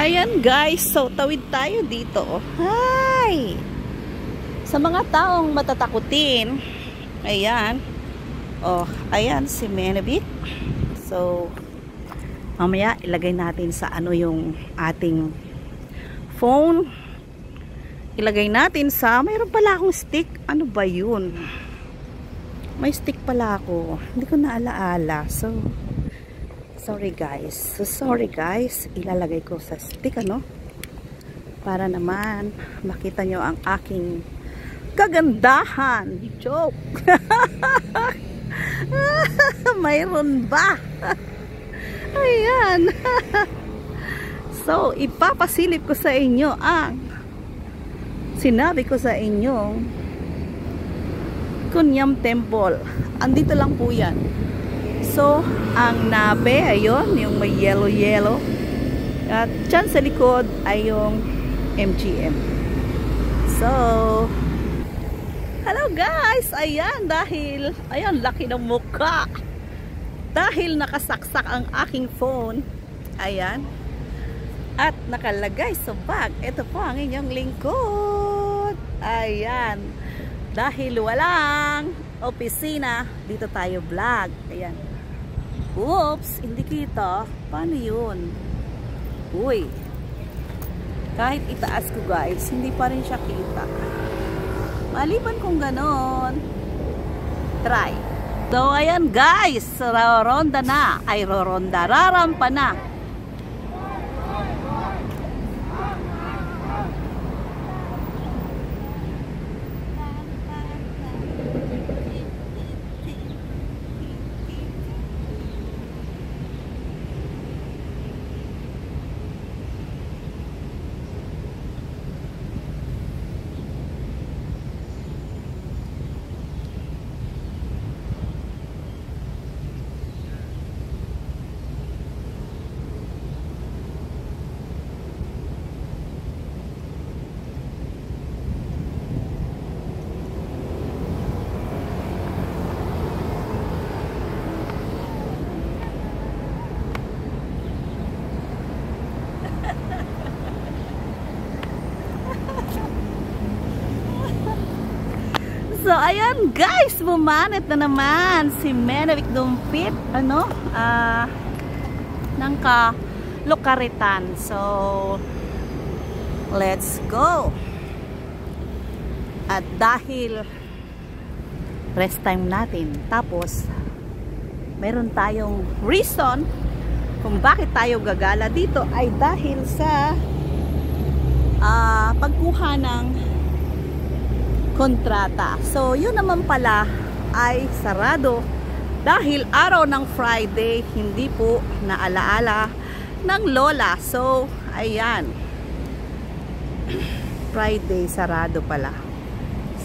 ayan guys, so tawid tayo dito. Hi! Sa mga taong matatakutin, ayan. Oh, ayan si Menabit. So, mamaya ilagay natin sa ano yung ating phone. Ilagay natin sa, mayroon pala akong stick. Ano ba yun? May stick pala ako. Hindi ko naalaala. So, sorry guys. Ilalagay ko sa stick, ano? Para naman makita nyo ang aking kagandahan. Joke. Mayroon ba? Ayan. So, ipapasilip ko sa inyo ang sinabi ko sa inyong Kunyam Temple. Andito lang po yan. So, ang nabe, ayun, yung may yellow. At dyan sa likod ay yung MGM. So, hello guys! Ayan, dahil, ayan, laki ng mukha. Dahil nakasaksak ang aking phone. Ayan. At nakalagay sa bag. Ito po ang inyong lingkod. Ayan. Dahil walang opisina, dito tayo vlog. Ayan. Oops, hindi kita. Paano yun? Uy. Kahit itaas ko guys, hindi pa rin siya kita. Maliban kung ganon. Try. So, ayan guys. Roronda na. Ay, roronda. Rarampa na. So, ayan guys, bumanat na naman si Menabit Dumpit, ano, ng Kalokaritan. So, let's go. At dahil rest time natin, tapos meron tayong reason kung bakit tayo gagala dito ay dahil sa pagkuha ng kontrata. So, yun naman pala ay sarado dahil araw ng Friday, hindi po naalaala ng lola. So, ayan. Friday, sarado pala.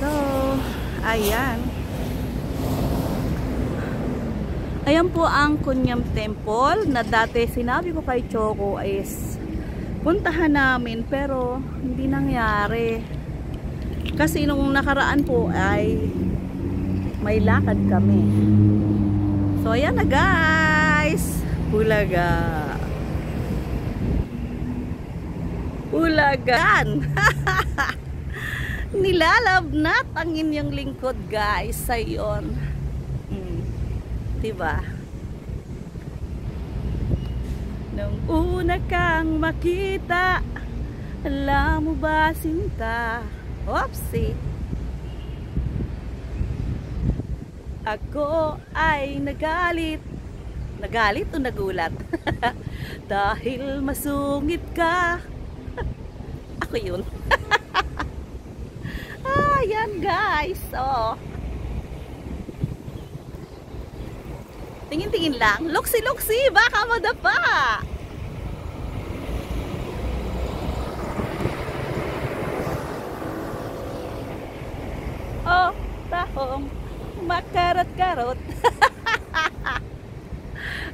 So, ayan. Ayan po ang Kunyam Temple na dati sinabi ko kay Choco is puntahan namin pero hindi nangyari. Kasi nung nakaraan po ay may lakad kami. So ayan na guys. Bulaga. Bulagan. Nilalabnat ang inyong lingkod guys sa iyon. Diba? Nung una kang makita, alam mo ba sinta? Oopsie. Ako ay nagalit. Nagalit o nagulat? Dahil masungit ka. Ako yun. Ayan guys. Oh. Tingin-tingin lang. Luksi-luksi. Baka madapa. Oh, tahong makarot-karot.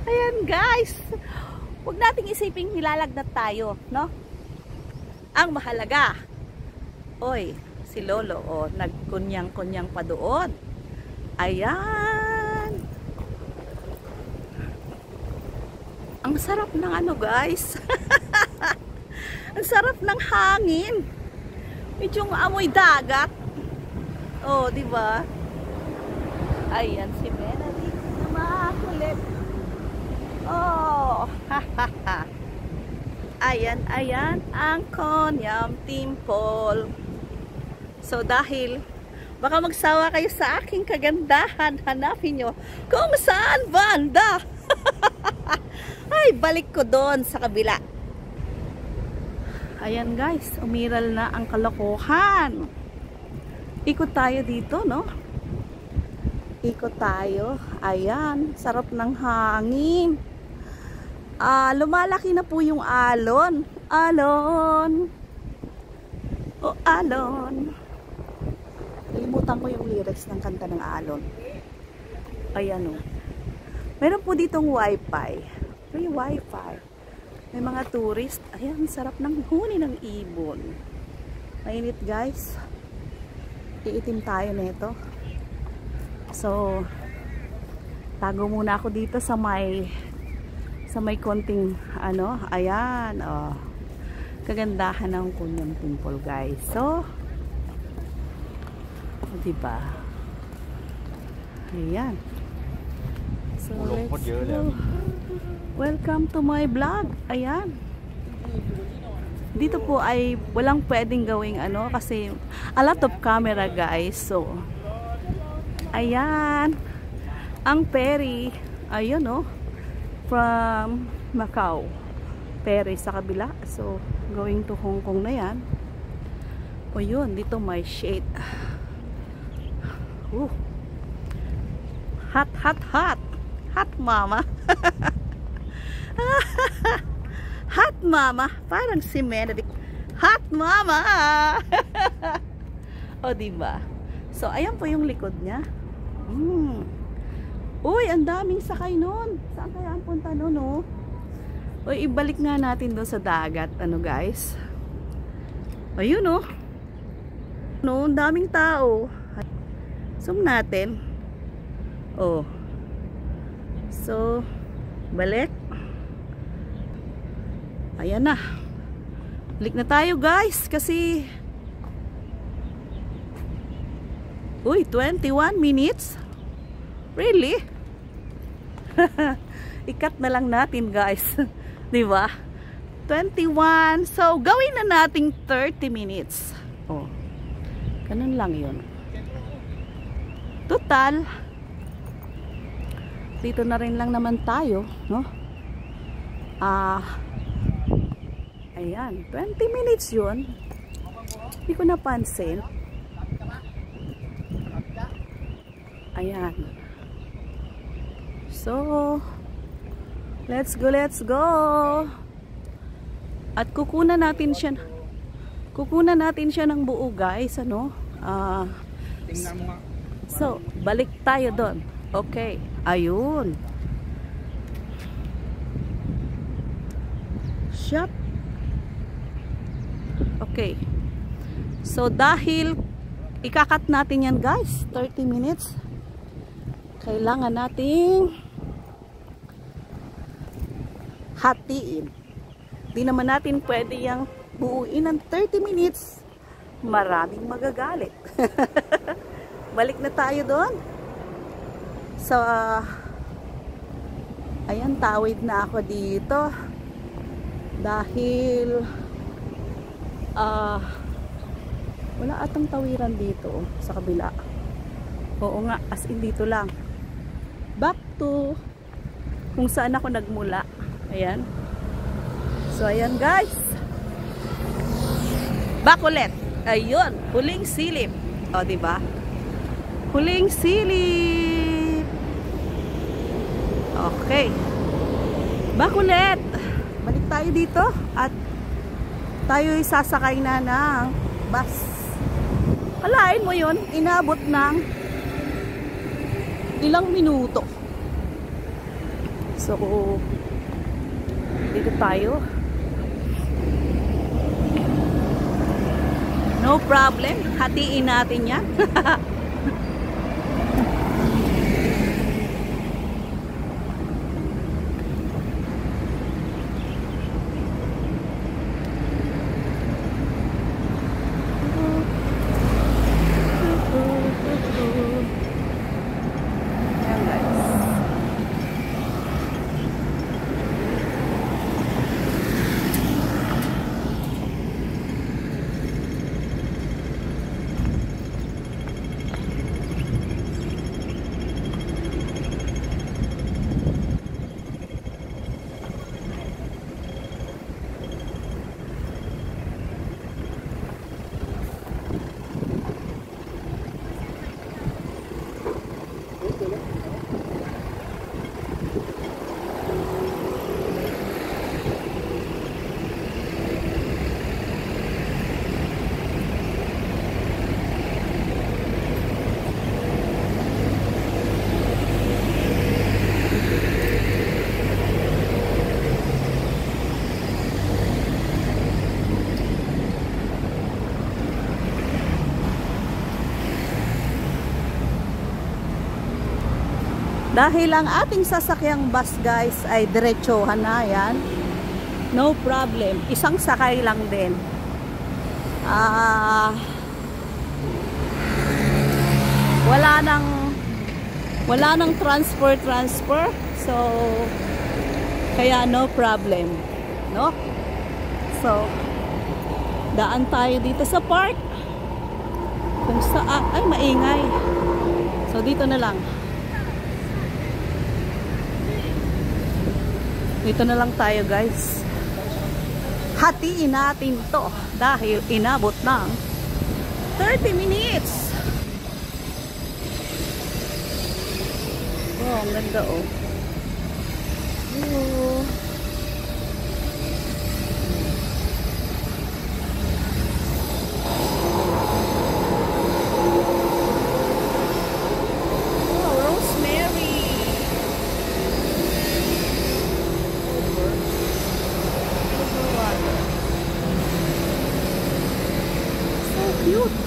Ayan guys, huwag nating isiping nilalagnat tayo, no? Ang mahalaga, oy, si Lolo, oh, nagkunyang-kunyang pa doon. Ayan. Ang sarap ng ano guys. Ang sarap ng hangin. Medyo amoy dagat. Oh, di ba? Ayan si Benedict na makulit. Oh, hahaha. Ayan ang Konyam Temple. So dahil baka magsawa kayo sa aking kagandahan, hanapin nyo kung saan banda. Ay, balik ko doon sa kabila. Ayan guys, umiral na ang kalokohan. Ikot tayo dito, no? Ikot tayo. Ayan, sarap ng hangin. Lumalaki na po yung alon. Alon. O alon. Nalimutan ko yung lyrics ng kanta ng alon. Ayan o. Meron po ditong wifi. Free wifi. May mga tourist. Ayan, sarap ng huni ng ibon. Mainit guys. Iitim tayo nito. So, tago muna ako dito sa may konting ano, ayan, oh. Kagandahan ng Konyam Temple guys. So, diba? Ayan. So, let's go. Welcome to my vlog. Ayan. Dito po ay walang pwedeng gawing ano kasi a lot of camera guys. So, ayan. Ang ferry, ayun oh, from Macau. Ferry sa kabila. So, going to Hong Kong na yan. O yun, dito may shade. Hot, hot, hot. Hot mama. Hot mama. Parang si Benedict. Hot mama. O diba? So, ayan po yung likod niya. Uy, ang daming sakay nun. Saan kaya ang punta nun, oh? Uy, ibalik nga natin doon sa dagat. Ano, guys? Ayun, oh. No, ang daming tao. Zoom natin. Oh. So, balik. Ayan na. Balik na tayo, guys. Kasi uy, 21 minutes? Really? Ikat na lang natin, guys. Diba? 21. So, gawin na nating 30 minutes. Oh. Ganun lang yun. Total, dito na rin lang naman tayo, no? Ayan, 20 minutes yun. Hindi ko napansin. Ayan. So, let's go, let's go. At kukunan natin siya ng buo, guys, ano? So, balik tayo doon. Okay, ayun. Shop. Okay. So, dahil ikakat natin yan, guys, 30 minutes. Kailangan nating hatiin. Di naman natin pwede yung buuin ng 30 minutes. Maraming magagalit. Balik na tayo doon. So, ayan, tawid na ako dito. Dahil wala atang tawiran dito sa kabila. Oo nga, as in dito lang. Back to kung saan ako nagmula. Ayan. So, ayan guys. Back ulit. Ayun, huling silip. O, diba? Huling silip. Okay. Back ulit. Balik tayo dito at tayo sasakay na ng bus. Alain mo yun, inabot ng ilang minuto. So, dito tayo. No problem. Hatiin natin yan. Dahil ang ating sasakyang bus guys ay diretsohan na yan. No problem. Isang sakay lang din. Wala nang transfer. So, kaya no problem. No? So, daan tayo dito sa park. Kung saan, ay maingay. So, dito na lang. Dito na lang tayo guys. Hatiin natin to dahil inabot ng 30 minutes. Oh, ang ganda oh. Oh.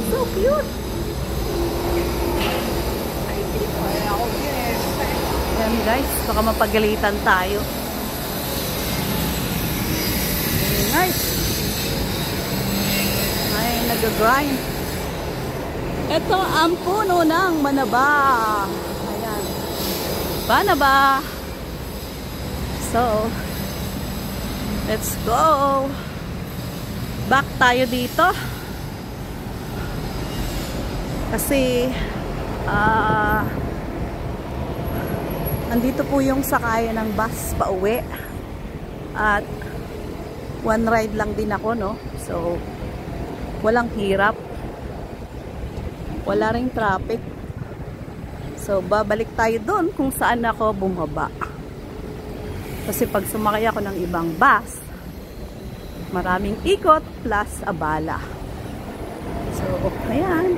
So cute. Ayan guys, baka mapagalitan tayo. Nice. Ay, nag-grind. Ito ang puno ng manaba. Ayan. Manaba. So, let's go. Back tayo dito. Kasi andito po yung sakayan ng bus pauwi at one ride lang din ako, no? So walang hirap, wala ring traffic, so babalik tayo doon kung saan ako bumaba. Kasi pag sumakay ako ng ibang bus, maraming ikot plus abala. So ayan.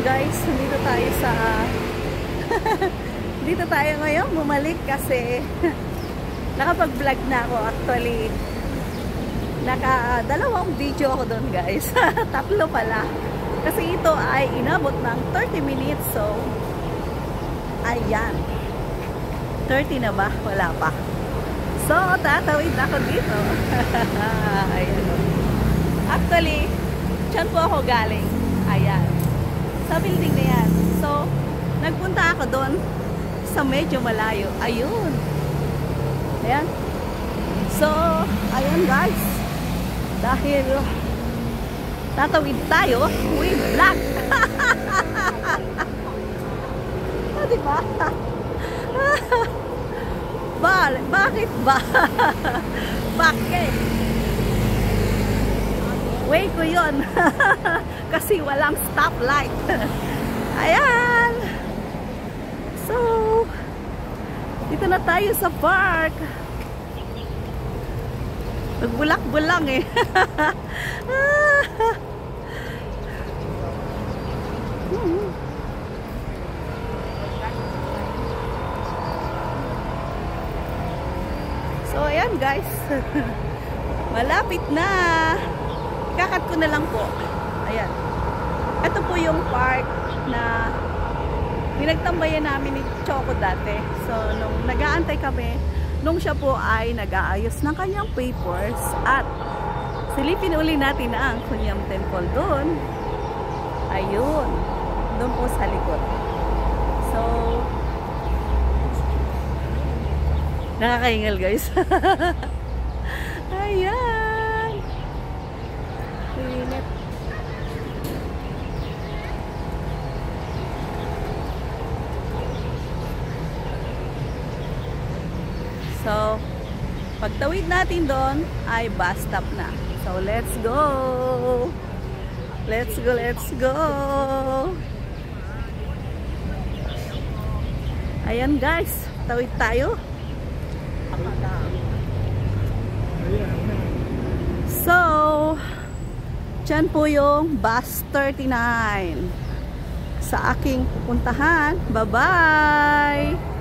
Guys, dito tayo sa dito tayo ngayon bumalik kasi nakapag-vlog na ako actually. Dalawang video ako doon guys. Tatlo pala. Kasi ito ay inabot ng 30 minutes. So, ayan. 30 na ba? Wala pa. So, tatawid ako dito. Ayan. Actually, dyan po ako galing. Ayan. Sa building na yan. So, nagpunta ako doon sa medyo malayo. Ayun. Ayan. So, ayan guys. Dahil tatawid tayo with vlog. Diba? Bakit ba? Bakit? Way ko yun. Kasi walang stoplight. Ayan. So, dito na tayo sa park. Nagbulak-bulang eh. So, ayan guys. Malapit na. Kakat ko na lang po. Ayan. Ito po yung park na pinagtambayan namin ni Choco dati. So, nung nag-aantay kami, nung siya po ay nag-aayos ng kanyang papers at silipin uli natin ang Kunyam Temple doon. Ayun. Doon po sa likod. So, nakakaingal guys. Ayan. So, pagtawid natin doon ay bus stop na. So, let's go! Let's go, let's go! Ayan guys, tawid tayo. So, dyan po yung bus 39 sa aking pupuntahan. Bye-bye!